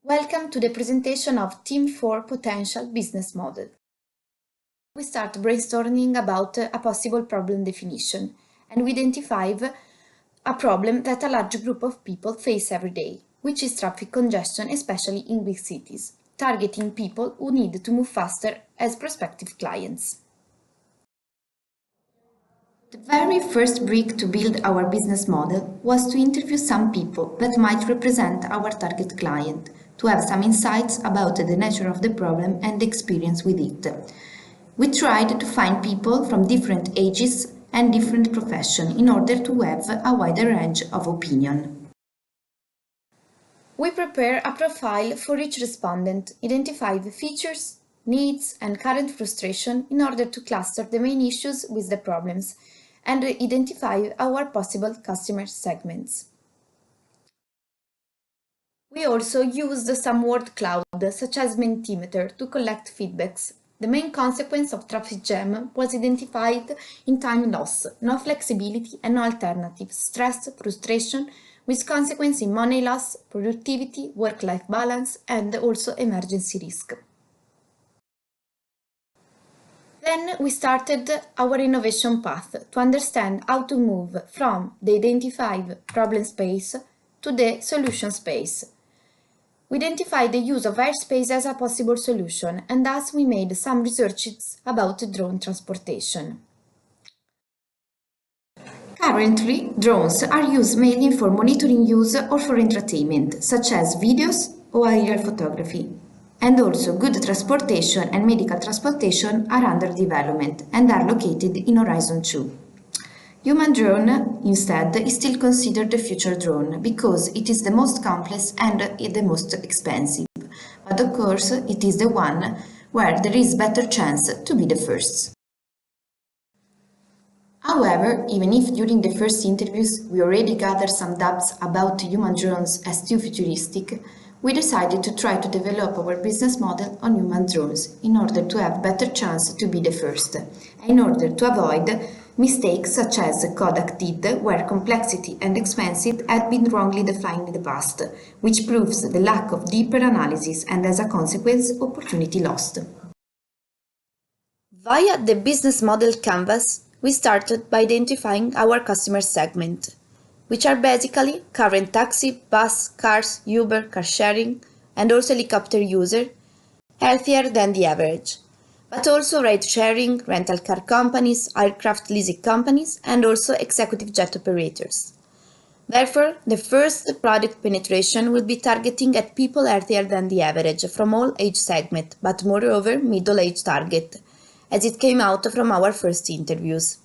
Welcome to the presentation of Team 4 Potential Business Model. We start brainstorming about a possible problem definition, and we identify a problem that a large group of people face every day, which is traffic congestion, especially in big cities, targeting people who need to move faster as prospective clients. The very first brick to build our business model was to interview some people that might represent our target client, to have some insights about the nature of the problem and the experience with it. We tried to find people from different ages and different professions in order to have a wider range of opinion. We prepare a profile for each respondent, identify the features, needs and current frustration in order to cluster the main issues with the problems and identify our possible customer segments. We also used some word cloud, such as Mentimeter, to collect feedbacks. The main consequence of traffic jam was identified in time loss, no flexibility and no alternatives, stress, frustration, with consequence in money loss, productivity, work-life balance, and also emergency risk. Then we started our innovation path to understand how to move from the identified problem space to the solution space. We identified the use of airspace as a possible solution, and thus we made some researches about drone transportation. Currently, drones are used mainly for monitoring use or for entertainment, such as videos or aerial photography. And also good transportation and medical transportation are under development and are located in Horizon 2. Human drone, instead, is still considered the future drone because it is the most complex and the most expensive. But of course, it is the one where there is better chance to be the first. However, even if during the first interviews we already gathered some doubts about human drones as too futuristic, we decided to try to develop our business model on human drones in order to have better chance to be the first, and in order to avoid mistakes such as Kodak did, where complexity and expensive had been wrongly defined in the past, which proves the lack of deeper analysis and as a consequence opportunity lost. Via the business model canvas, we started by identifying our customer segment, which are basically current taxi, bus, cars, Uber, car sharing, and also helicopter user, healthier than the average, but also ride-sharing, rental car companies, aircraft leasing companies, and also executive jet operators. Therefore, the first product penetration will be targeting at people healthier than the average from all age segment, but moreover middle-age target, as it came out from our first interviews.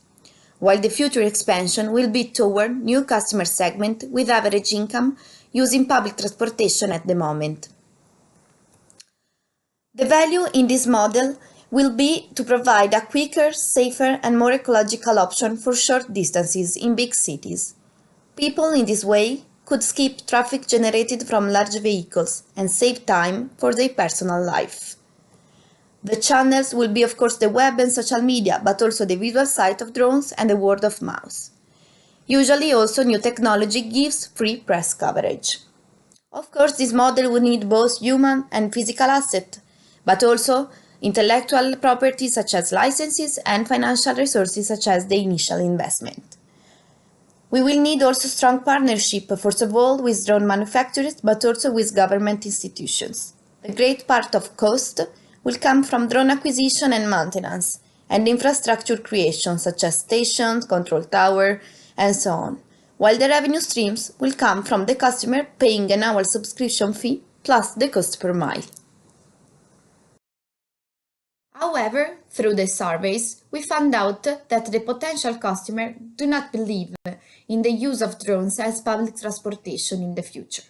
While the future expansion will be toward new customer segment with average income using public transportation at the moment. The value in this model will be to provide a quicker, safer and more ecological option for short distances in big cities. People in this way could skip traffic generated from large vehicles and save time for their personal life. The channels will be of course the web and social media, but also the visual site of drones and the word of mouth. Usually also new technology gives free press coverage. Of course, this model will need both human and physical assets, but also intellectual property such as licenses and financial resources such as the initial investment. We will need also strong partnership, first of all with drone manufacturers, but also with government institutions. The great part of cost will come from drone acquisition and maintenance, and infrastructure creation such as stations, control tower, and so on, while the revenue streams will come from the customer paying an annual subscription fee plus the cost per mile. However, through the surveys, we found out that the potential customers do not believe in the use of drones as public transportation in the future,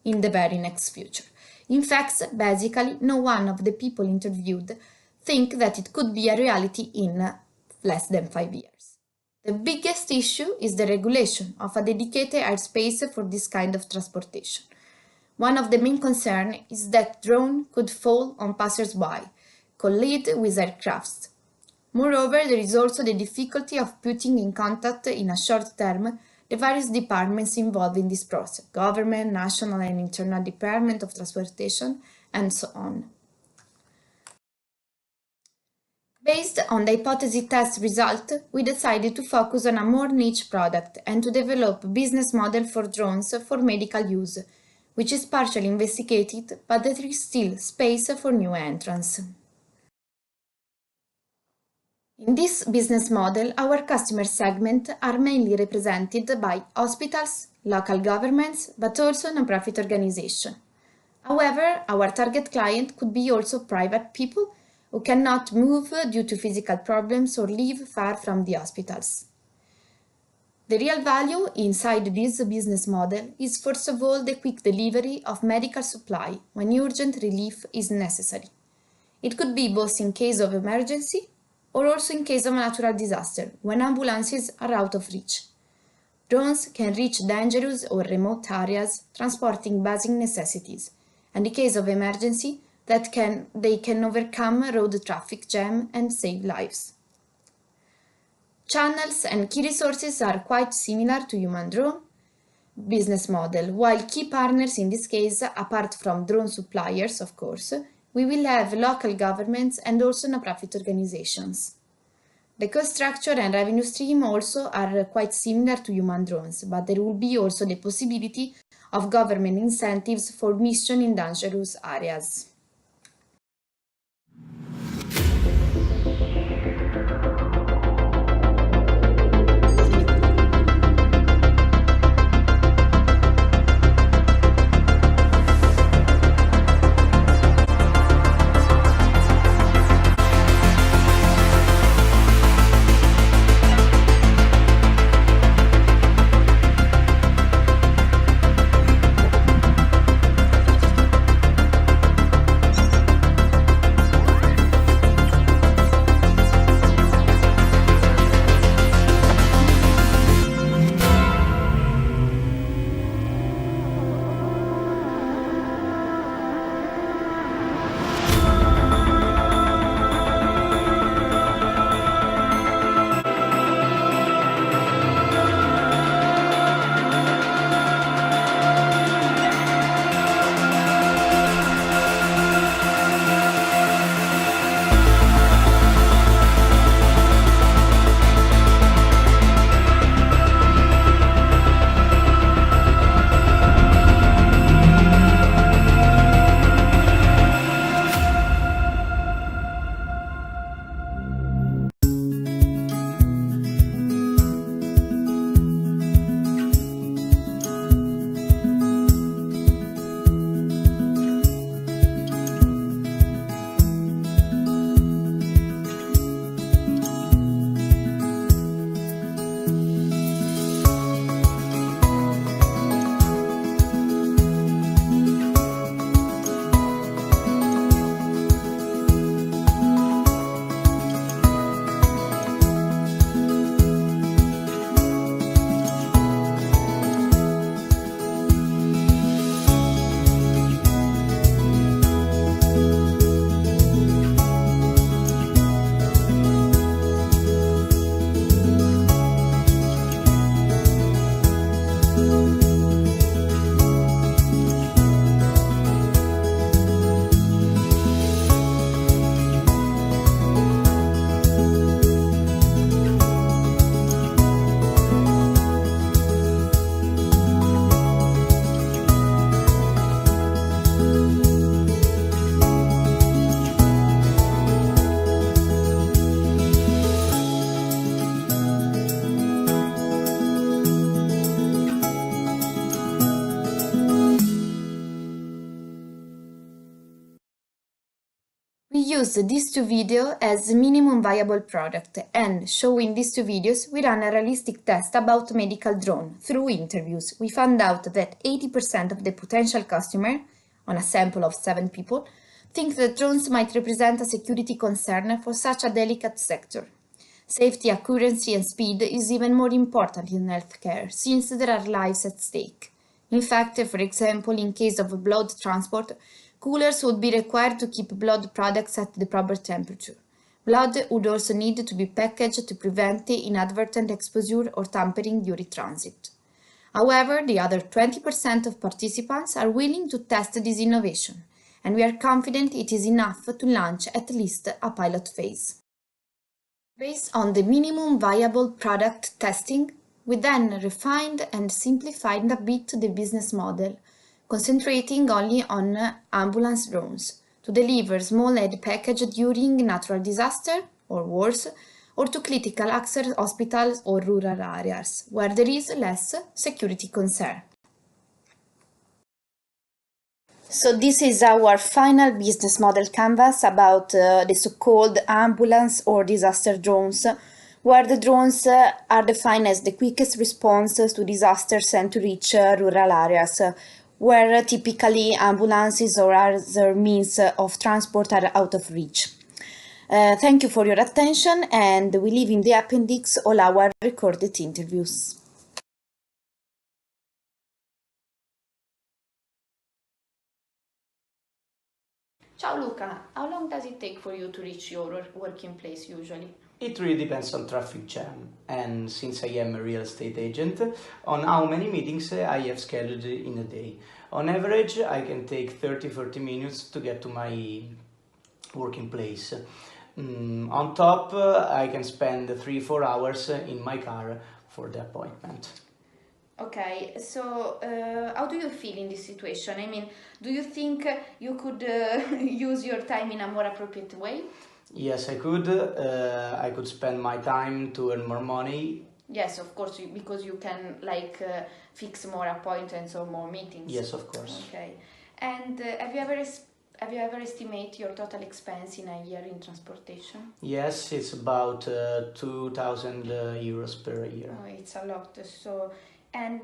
in the very next future. In fact, basically, no one of the people interviewed think that it could be a reality in less than 5 years. The biggest issue is the regulation of a dedicated airspace for this kind of transportation. One of the main concerns is that drone could fall on passers-by, collide with aircrafts. Moreover, there is also the difficulty of putting in contact in a short term the various departments involved in this process: government, national and internal department of transportation, and so on. Based on the hypothesis test result, we decided to focus on a more niche product and to develop a business model for drones for medical use, which is partially investigated, but there is still space for new entrants. In this business model, our customer segment are mainly represented by hospitals, local governments, but also non-profit organizations. However, our target client could be also private people who cannot move due to physical problems or live far from the hospitals. The real value inside this business model is first of all the quick delivery of medical supply when urgent relief is necessary. It could be both in case of emergency or also in case of a natural disaster, when ambulances are out of reach. Drones can reach dangerous or remote areas transporting basic necessities, and in case of emergency, they can overcome road traffic jam and save lives. Channels and key resources are quite similar to human drone business model, while key partners in this case, apart from drone suppliers, of course, we will have local governments and also non-profit organizations. The cost structure and revenue stream also are quite similar to human drones, but there will be also the possibility of government incentives for mission in dangerous areas. We use these two videos as minimum viable product, and showing these two videos, we ran a realistic test about medical drone. Through interviews, we found out that 80% of the potential customers, on a sample of 7 people, think that drones might represent a security concern for such a delicate sector. Safety, accuracy and speed is even more important in healthcare, since there are lives at stake. In fact, for example, in case of blood transport, coolers would be required to keep blood products at the proper temperature. Blood would also need to be packaged to prevent inadvertent exposure or tampering during transit. However, the other 20% of participants are willing to test this innovation, and we are confident it is enough to launch at least a pilot phase. Based on the minimum viable product testing, we then refined and simplified a bit the business model, concentrating only on ambulance drones to deliver small aid package during natural disaster or wars, or to critical access hospitals or rural areas where there is less security concern. So this is our final business model canvas about the so-called ambulance or disaster drones, where the drones are defined as the quickest response to disasters and to reach rural areas, where typically ambulances or other means of transport are out of reach. Thank you for your attention, and we leave in the appendix all our recorded interviews. Ciao Luca, how long does it take for you to reach your working place usually? It really depends on traffic jam, and since I am a real estate agent, on how many meetings I have scheduled in a day. On average, I can take 30-40 minutes to get to my working place. On top, I can spend 3-4 hours in my car for the appointment. Okay, so how do you feel in this situation? I mean, do you think you could use your time in a more appropriate way? Yes, I could spend my time to earn more money. Yes, of course, because you can fix more appointments or more meetings. Yes, of course. Okay, and have you ever estimate your total expense in a year in transportation? Yes, it's about 2,000 euros per year. Oh, it's a lot. So, and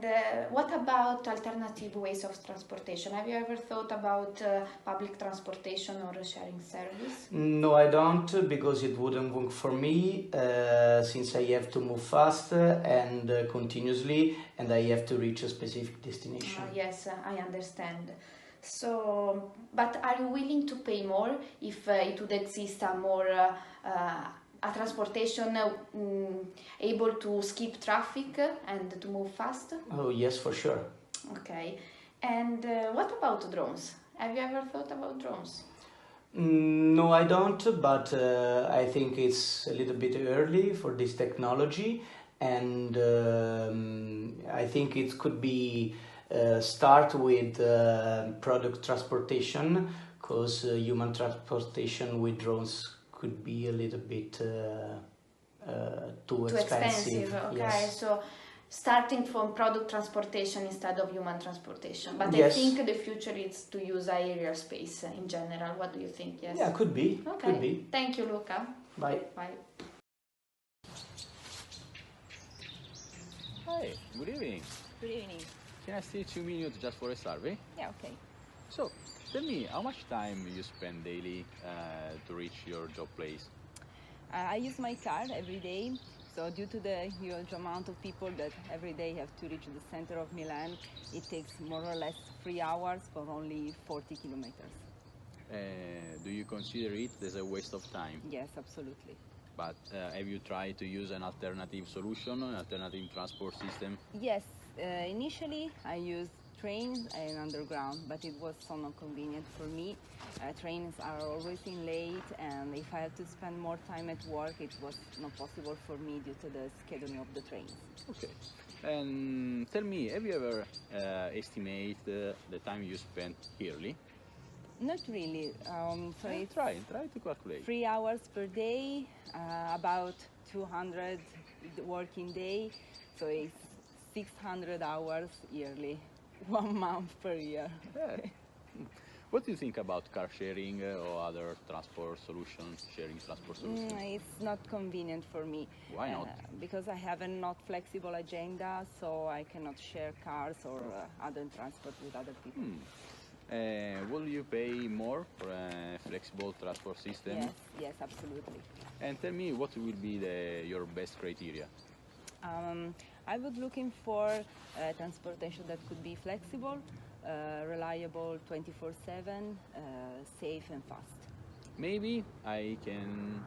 what about alternative ways of transportation? Have you ever thought about public transportation or a sharing service? No, I don't, because it wouldn't work for me, since I have to move fast and continuously, and I have to reach a specific destination. Yes, I understand. So, but are you willing to pay more if it would exist a transportation able to skip traffic and to move fast? Oh, yes, for sure. Okay. And what about drones? Have you ever thought about drones? No, I don't, but I think it's a little bit early for this technology, and I think it could be start with product transportation, because human transportation with drones could be a little bit too expensive. Okay, Yes. so starting from product transportation instead of human transportation. But Yes. I think the future is to use aerial space in general. What do you think? Yes. Yeah, could be. Okay. Could be. Thank you, Luca. Bye. Bye. Hi, good evening. Good evening. Can I stay 2 minutes just for a survey? Yeah, okay. So, tell me, how much time you spend daily to reach your job place? I use my car every day, so due to the huge amount of people that every day have to reach the center of Milan, it takes more or less 3 hours for only 40 kilometers. Do you consider it as a waste of time? Yes, absolutely. But have you tried to use an alternative solution, an alternative transport system? Yes, initially I used trains and underground, but it was so not convenient for me. Trains are always in late, and if I have to spend more time at work, it was not possible for me due to the scheduling of the trains. Okay. And tell me, have you ever estimate the time you spent yearly? Not really. So it's Try to calculate. 3 hours per day, about 200 working day, so it's 600 hours yearly, 1 month per year. Yeah. What do you think about car sharing or other transport solutions, sharing transport solutions? It's not convenient for me. Why not? Because I have a not flexible agenda, so I cannot share cars or other transport with other people. Will you pay more for a flexible transport system? Yes, absolutely. And tell me, what will be your best criteria? I was looking for transportation that could be flexible, reliable 24/7, safe and fast. Maybe I can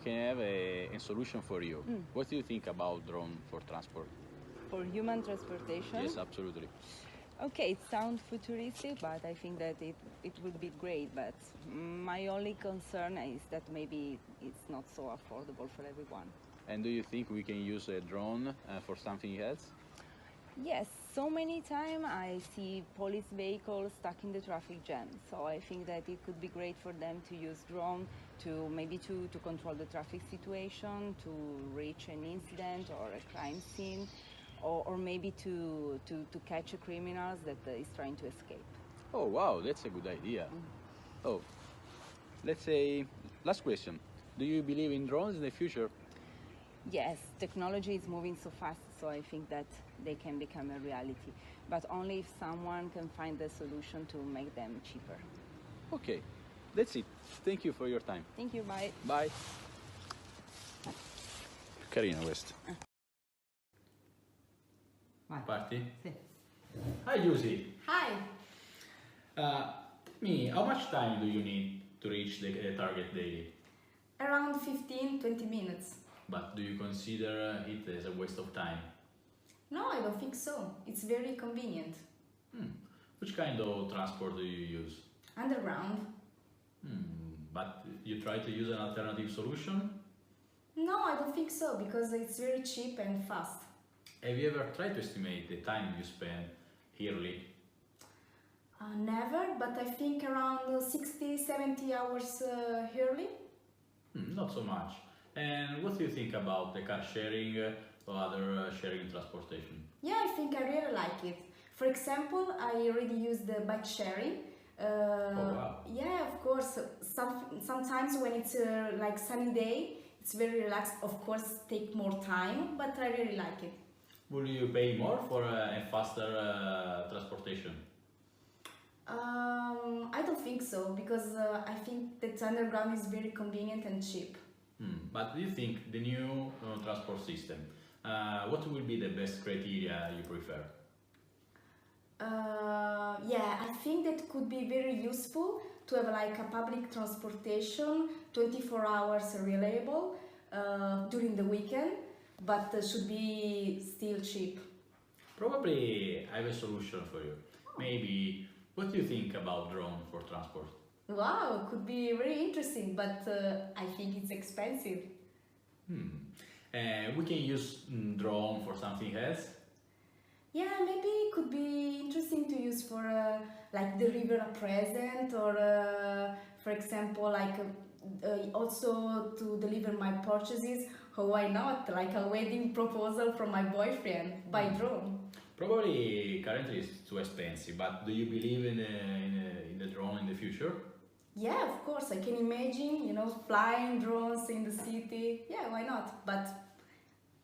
have a solution for you. What do you think about drone for transport? For human transportation? Yes, absolutely. Okay, it sounds futuristic, but I think that it would be great. But my only concern is that maybe it's not so affordable for everyone. And do you think we can use a drone for something else? Yes, so many times I see police vehicles stuck in the traffic jam. So I think that it could be great for them to use drone to maybe to control the traffic situation, to reach an incident or a crime scene, or maybe to catch criminals that is trying to escape. Oh, wow, that's a good idea. Oh, let's say, last question. Do you believe in drones in the future? Yes, technology is moving so fast, so I think that they can become a reality, but only if someone can find the solution to make them cheaper. Okay, that's it. Thank you for your time. Thank you, bye. Bye. Carina questa. Vai. Parti? Sì. Hi Giusy. Hi. Tell me, how much time do you need to reach the target daily? Around 15-20 minutes. But do you consider it as a waste of time? No, I don't think so. It's very convenient. Which kind of transport do you use? Underground? But you try to use an alternative solution? No, I don't think so, because it's very cheap and fast. Have you ever tried to estimate the time you spend yearly? Never, but I think around 60-70 hours yearly. Not so much. And what do you think about the car sharing or other sharing transportation? Yeah, I think I really like it. For example, I already use the bike sharing. Wow. Yeah, of course. Sometimes when it's like sunny day, it's very relaxed. Of course, take more time, but I really like it. Will you pay more for a faster transportation? I don't think so, because I think that underground is very convenient and cheap. But do you think the new transport system, what will be the best criteria you prefer? Yeah, I think that could be very useful to have like a public transportation 24 hours reliable during the weekend, but should be still cheap. Probably I have a solution for you. Maybe, what do you think about drone for transport? Wow, could be very interesting, but I think it's expensive. We can use drone for something else? Yeah, maybe it could be interesting to use for like deliver a present, or for example, like also to deliver my purchases. Or why not? Like a wedding proposal from my boyfriend by drone. Probably currently it's too expensive, but do you believe in the drone in the future? Yeah, of course. I can imagine, flying drones in the city. Yeah, why not? But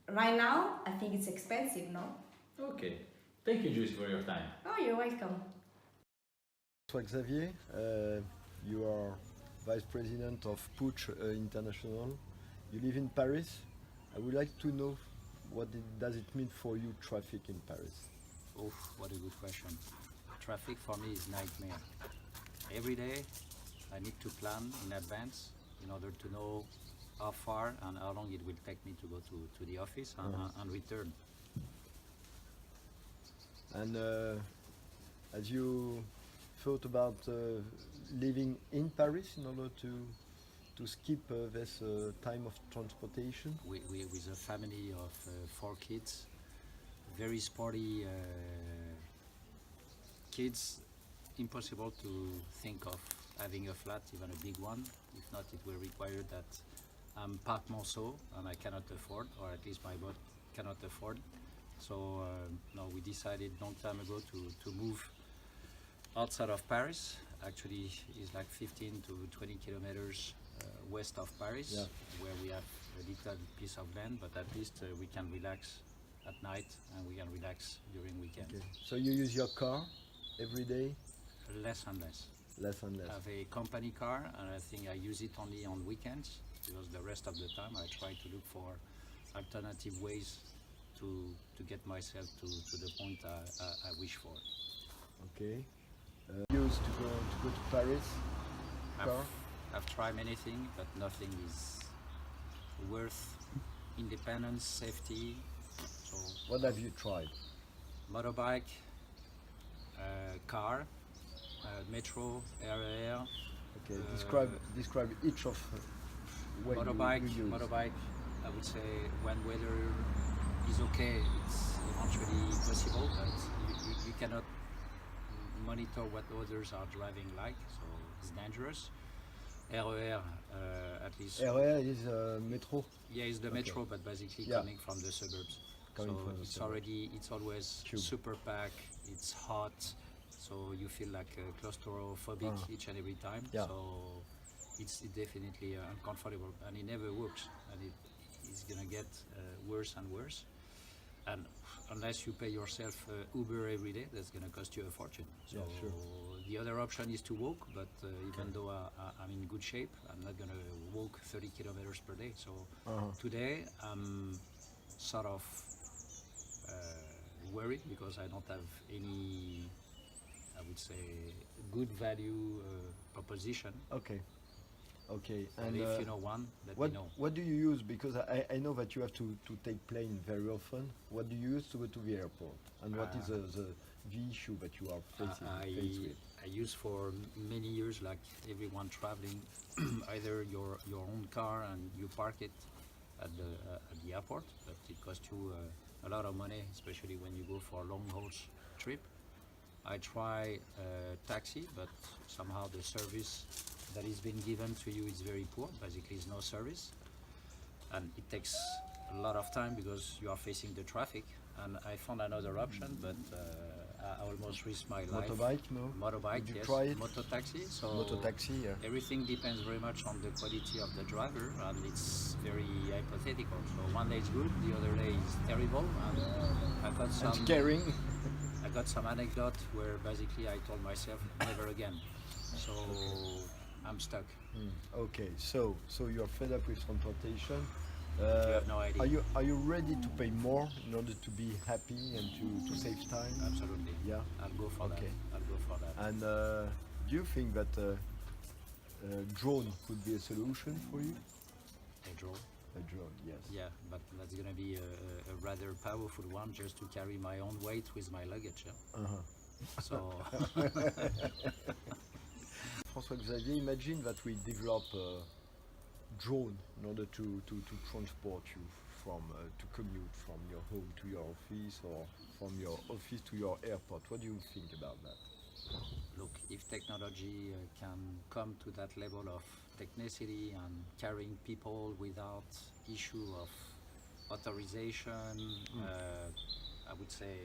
right now, I think it's expensive, no? Okay. Thank you, Juice, for your time. Oh, you're welcome. So Xavier, you are Vice President of Puch International. You live in Paris. I would like to know does it mean for you traffic in Paris? Oh, what a good question. Traffic for me is nightmare. Every day I need to plan in advance in order to know how far and how long it will take me to go to the office and return. And as you thought about living in Paris in order to skip this time of transportation? With a family of 4 kids, very sporty kids, impossible to think of having a flat, even a big one. If not, it will require that I'm Parc Monceau and I cannot afford, or at least my boat cannot afford. So no, we decided long time ago to move outside of Paris. Actually, it's like 15 to 20 kilometers west of Paris, yeah, where we have a little piece of land, but at least we can relax at night and we can relax during weekends. Okay. So you use your car every day? Less and less. Less and less. I have a company car, and I think I use it only on weekends, because the rest of the time I try to look for alternative ways to get myself to the point I wish for. Okay. Used to go to Paris? Car? I've tried many things, but nothing is worth independence, safety. So So What have you tried? motorbike, car, metro, RER. Okay, describe each of what Motorbike, you use. motorbike. I would say when weather is okay, it's eventually possible, but you cannot monitor what others are driving like, so it's dangerous. RER, at least. RER is metro. Yeah, it's the metro, but basically Yeah. coming from the suburbs. Coming So from the it's suburbs. it's always Tube. super packed. It's hot, so you feel like claustrophobic each and every time. Yeah. So it's definitely uncomfortable, and it never works, and it's gonna get worse and worse. And unless you pay yourself Uber every day, that's gonna cost you a fortune. So Yeah, sure. the other option is to walk, but even though I'm in good shape, I'm not gonna walk 30 kilometers per day. So today I'm sort of worried because I don't have any, I would say, good value proposition. Okay. Okay. And if you know one, let what me know. what do you use? Because I know that you have to take plane very often. What do you use to go to the airport? And what is the issue that you are faced with? I use for many years, like everyone traveling, either your own car and you park it at the airport, but it costs you a lot of money, especially when you go for a long haul trip. I try taxi, but somehow the service that is being given to you is very poor. Basically, it's no service, and it takes a lot of time because you are facing the traffic. And I found another option, but I almost risked my life. Motorbike, no? Motorbike, Did you yes. try it? Moto taxi. So Moto taxi, yeah. everything depends very much on the quality of the driver, and it's very hypothetical. So one day it's good, the other day is terrible, and I got some. And scaring. I got some anecdote where basically I told myself never again. So I'm stuck. Okay, so you're fed up with transportation. You have no idea. Are you ready to pay more in order to be happy and to save time? Absolutely. Yeah. I'll go for Okay. that. I'll go for that. And do you think that drone could be a solution for you? A drone. A drone, yes. Yeah, but that's gonna be a rather powerful one just to carry my own weight with my luggage. Yeah? So François-Xavier, imagine that we develop a drone in order to transport you from to commute from your home to your office or from your office to your airport. What do you think about that? look, if technology can come to that level of technicity and carrying people without issue of authorization, I would say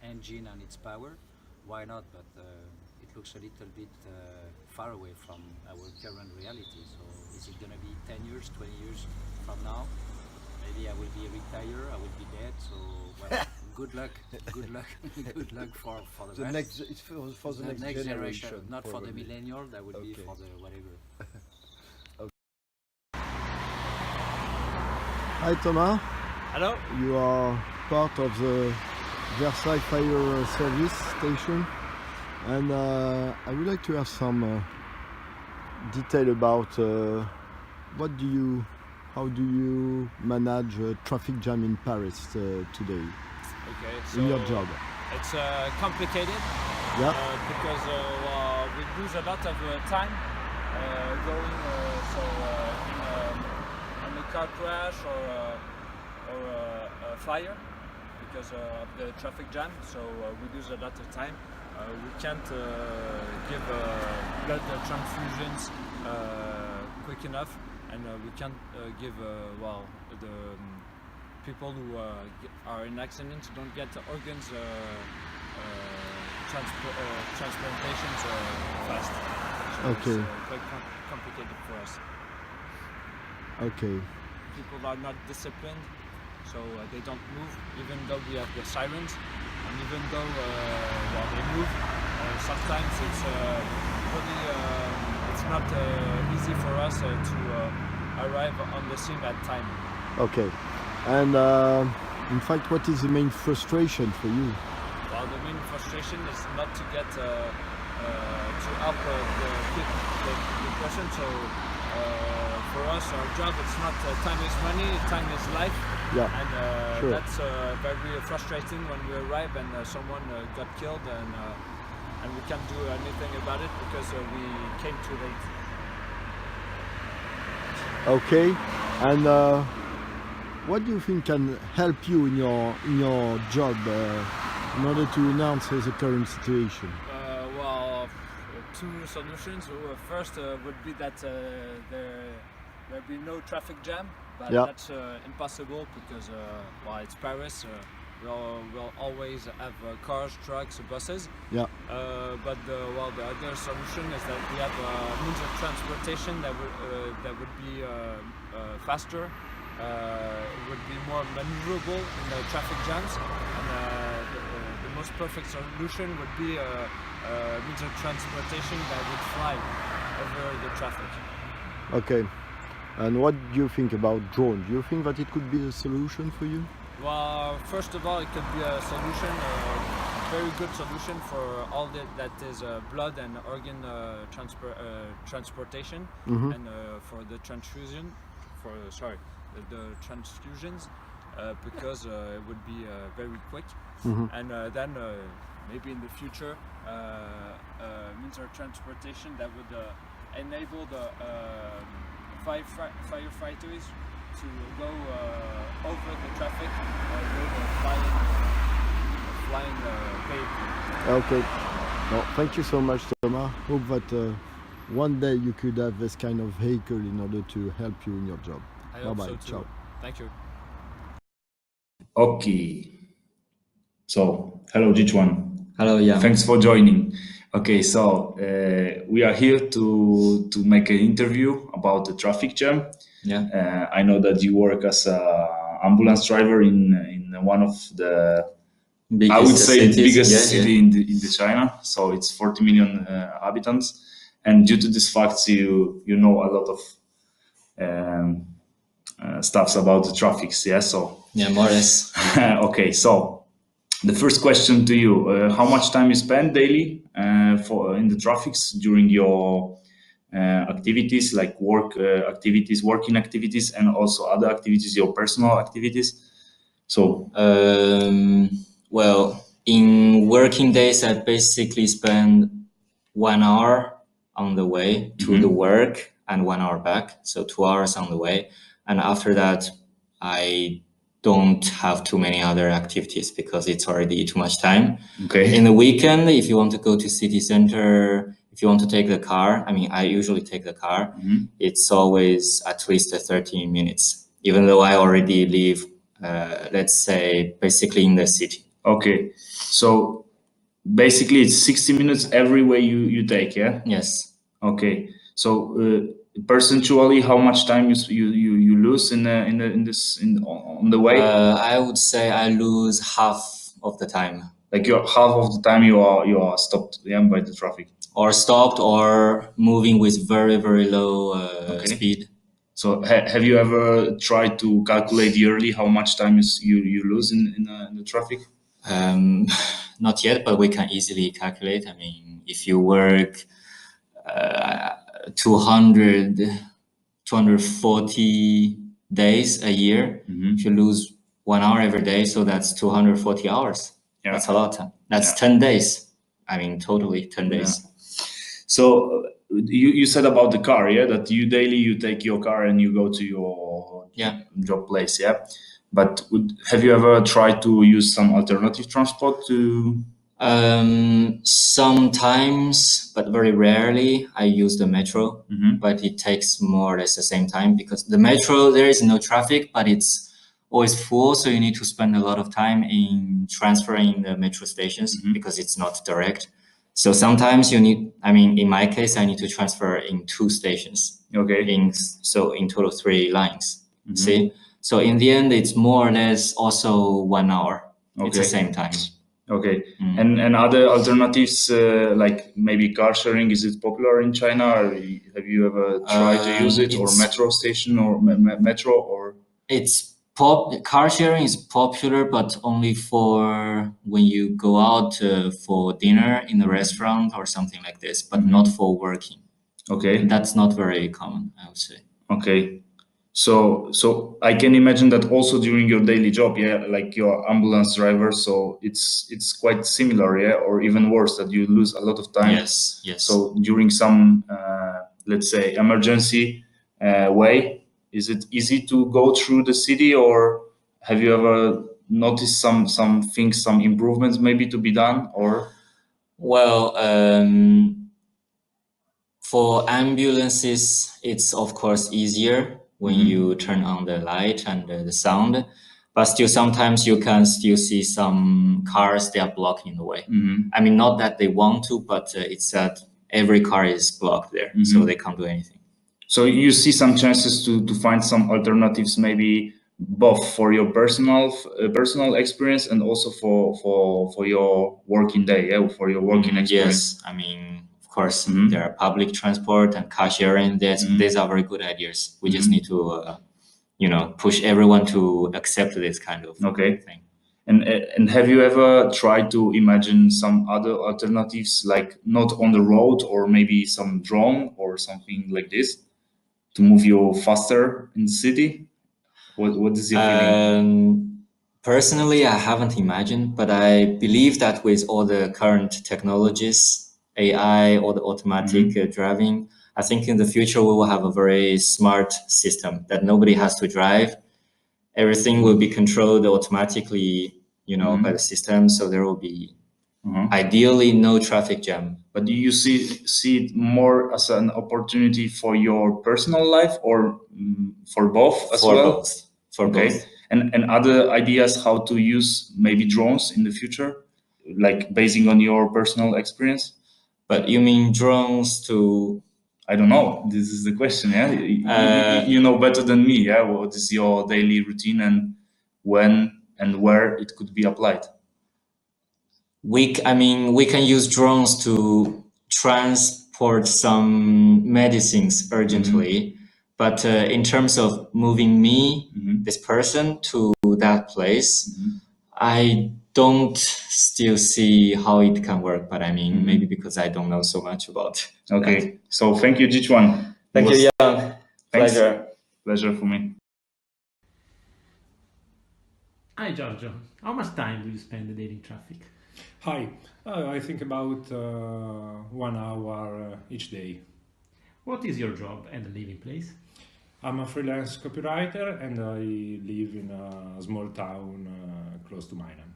engine and its power, why not? But it looks a little bit far away from our current reality. So is it going to be 10 years, 20 years from now? Maybe I will be retired, I will be dead, so well, good luck, good luck, good luck for the rest. Next, it's for the next generation. Not for the probably. millennial, that would be Okay. for the whatever. Hi Thomas, Hello? you are part of the Versailles Fire Service Station, and I would like to have some detail about how do you manage traffic jam in Paris today Okay, so in your job? it's complicated Yeah. because we lose a lot of time going in a car crash or a fire because of the traffic jam. So we lose a lot of time. We can't give blood transfusions quick enough, and we can't give the people who are in accidents don't get organs transplantations fast. So Okay. it's quite complicated for us. Okay. People are not disciplined, so they don't move even though we have the sirens, and even though they move, sometimes it's really it's not easy for us to arrive on the scene at time. Okay. And in fact, what is the main frustration for you? Well, the main frustration is not to get to help the person. So for us, our job, it's not time is money, time is life. Yeah, And sure. that's very frustrating when we arrive and someone got killed and we can't do anything about it because we came too late. Okay, and what do you think can help you in your job in order to enhance the current situation? Well, two solutions. First would be that there be no traffic jam, but Yeah. that's impossible because well, it's Paris. We'll always have cars, trucks, buses. Yeah. But the other solution is that we have means of transportation that would be faster, would be more maneuverable in the traffic jams, and the most perfect solution would be means of transportation that would fly over the traffic. Okay, and what do you think about drone? Do you think that it could be a solution for you? Well, first of all, it could be a solution, a very good solution for all that is blood and organ transportation, and for the transfusion, the transfusions, because it would be very quick, and then maybe in the future, means of transportation that would enable the firefighters to go over the traffic with a flying vehicle. Okay, well, thank you so much, Thomas. Hope that one day you could have this kind of vehicle in order to help you in your job. I hope Bye-bye, so too. ciao. Thank you. Okay. So, hello, Jichuan. Hello, yeah. Thanks for joining. Okay, so we are here to make an interview about the traffic jam. Yeah. I know that you work as an ambulance driver in one of the I would say the biggest city in the China. So it's 40 million inhabitants, and due to this fact, you know a lot of stuffs about the traffics. Yeah. So yeah, more or less. Okay. So the first question to you: how much time you spend daily in the traffics during your activities, like work activities, working activities, and also other activities, your personal activities? So, well, in working days, I basically spend 1 hour on the way to the work and 1 hour back. So 2 hours on the way. And after that, I don't have too many other activities because it's already too much time. Okay. In the weekend, if you want to go to city center, if you want to take the car, I mean, I usually take the car. It's always at least 30 minutes, even though I already live, let's say, basically in the city. Okay. So basically it's 60 minutes every way you take, yeah? Yes. Okay. So percentually, how much time you lose on the way? I would say I lose half of the time. Like half of the time you are stopped, yeah, by the traffic. Or stopped or moving with very, very low speed. So have you ever tried to calculate yearly how much time you lose in the traffic? Not yet, but we can easily calculate. I mean, if you work 240 days a year, if you lose 1 hour every day, so that's 240 hours. Yeah. That's a lot. That's 10 days. I mean, totally 10 days. So you said about the car, yeah, that you daily take your car and you go to your job place, yeah. But have you ever tried to use some alternative transport to? Sometimes, but very rarely, I use the metro. But it takes more or less the same time because the metro, there is no traffic, but it's always full. So you need to spend a lot of time in transferring the metro stations because it's not direct. So sometimes you need, I mean, in my case, I need to transfer in 2 stations. Okay. So in total 3 lines. See? So in the end, it's more or less also 1 hour. Okay. It's the same time. Okay. And other alternatives, like maybe car sharing, is it popular in China? Or have you ever tried to use it, or metro station, or metro, or? It's car sharing is popular, but only for when you go out for dinner in a restaurant or something like this, but not for working. Okay. That's not very common, I would say. Okay. So I can imagine that also during your daily job, yeah, like your ambulance driver. So it's quite similar, yeah, or even worse, that you lose a lot of time. Yes, yes. So during some, let's say, emergency way, is it easy to go through the city, or have you ever noticed some things, some improvements maybe to be done, or? Well, for ambulances, it's of course easier when you turn on the light and the sound, but still sometimes you can still see some cars, they are blocking the way. I mean, not that they want to, but it's that every car is blocked there, so they can't do anything. So you see some chances to find some alternatives, maybe both for your personal experience and also for your working day, yeah, for your working experience. Yes, I mean, of course, there are public transport and car sharing. These are very good ideas. We just need to, push everyone to accept this kind of thing. And have you ever tried to imagine some other alternatives, like not on the road, or maybe some drone or something like this, to move you faster in the city? What is your feeling? Personally, I haven't imagined, but I believe that with all the current technologies, AI or the automatic driving, I think in the future we will have a very smart system that nobody has to drive. Everything will be controlled automatically, by the system. So there will be ideally no traffic jam. But do you see it more as an opportunity for your personal life, or for both as well? For both. And other ideas how to use maybe drones in the future, like basing on your personal experience? But you mean drones to? I don't know. This is the question. Yeah, you know better than me. Yeah, what is your daily routine, and when and where it could be applied? We can use drones to transport some medicines urgently, but in terms of moving me, this person, to that place, I don't still see how it can work. But I mean, maybe because I don't know so much about. Okay, so thank you, Jichuan. Thank you, Yang. Pleasure for me. Hi, Giorgio. How much time do you spend daily in traffic? Hi, I think about 1 hour each day. What is your job and living place? I'm a freelance copywriter and I live in a small town close to Milan.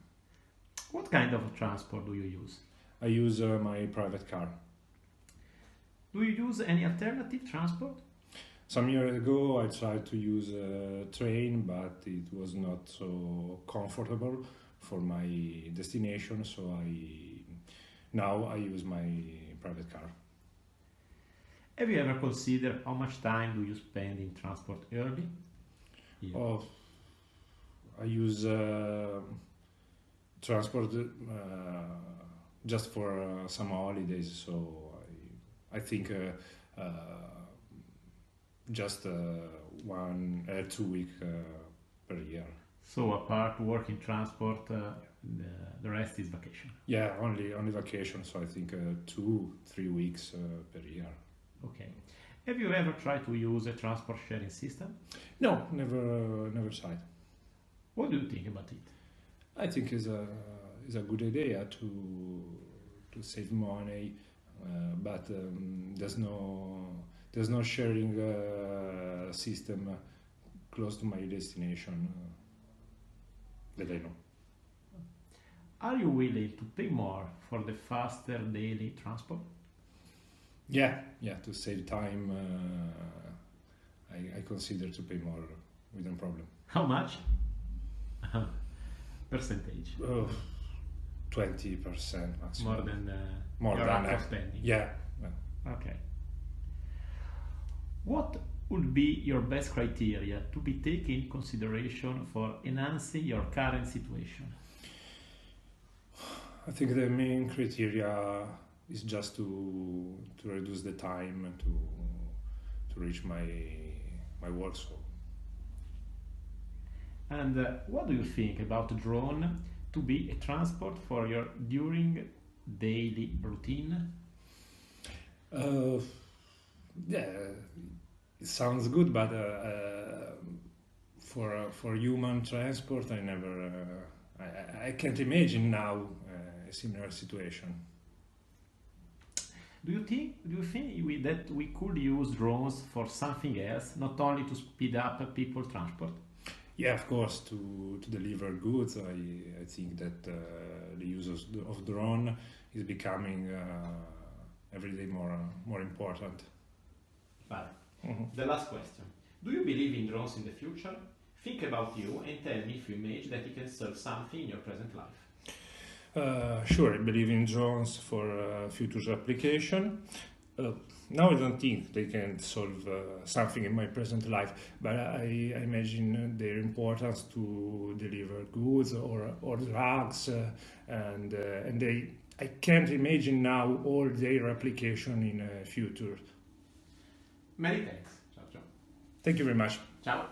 What kind of transport do you use? I use my private car. Do you use any alternative transport? Some years ago I tried to use a train, but it was not so comfortable for my destination, so now I use my private car. Have you ever considered how much time do you spend in transport early? I use transport just for some holidays, so I think just 1 or 2 weeks per year. So apart working transport, the rest is vacation? Yeah, only vacation, so I think 2-3 weeks per year. Okay. Have you ever tried to use a transport sharing system? No, never tried. What do you think about it? I think it's a good idea to save money, but there's no sharing system close to my destination that I know. Are you willing to pay more for the faster daily transport? Yeah, to save time, I consider to pay more without problem. How much? Percentage? 20% maximum. More than your spending? Yeah. Okay. What would be your best criteria to be taken in consideration for enhancing your current situation? I think the main criteria is just to reduce the time to reach my work. So. And what do you think about drone to be a transport for your during daily routine? Yeah, it sounds good, but for human transport, I never, I can't imagine now a similar situation. Do you think that we could use drones for something else, not only to speed up people transport? Yeah, of course, to deliver goods, I think that the use of drone is becoming every day more important. Vale. The last question. Do you believe in drones in the future? Think about you and tell me if you imagine that it can serve something in your present life. Sure, I believe in drones for future application. Now I don't think they can solve something in my present life, but I imagine their importance to deliver goods or drugs, and I can't imagine now all their application in future. Many thanks. Ciao, ciao. Thank you very much. Ciao.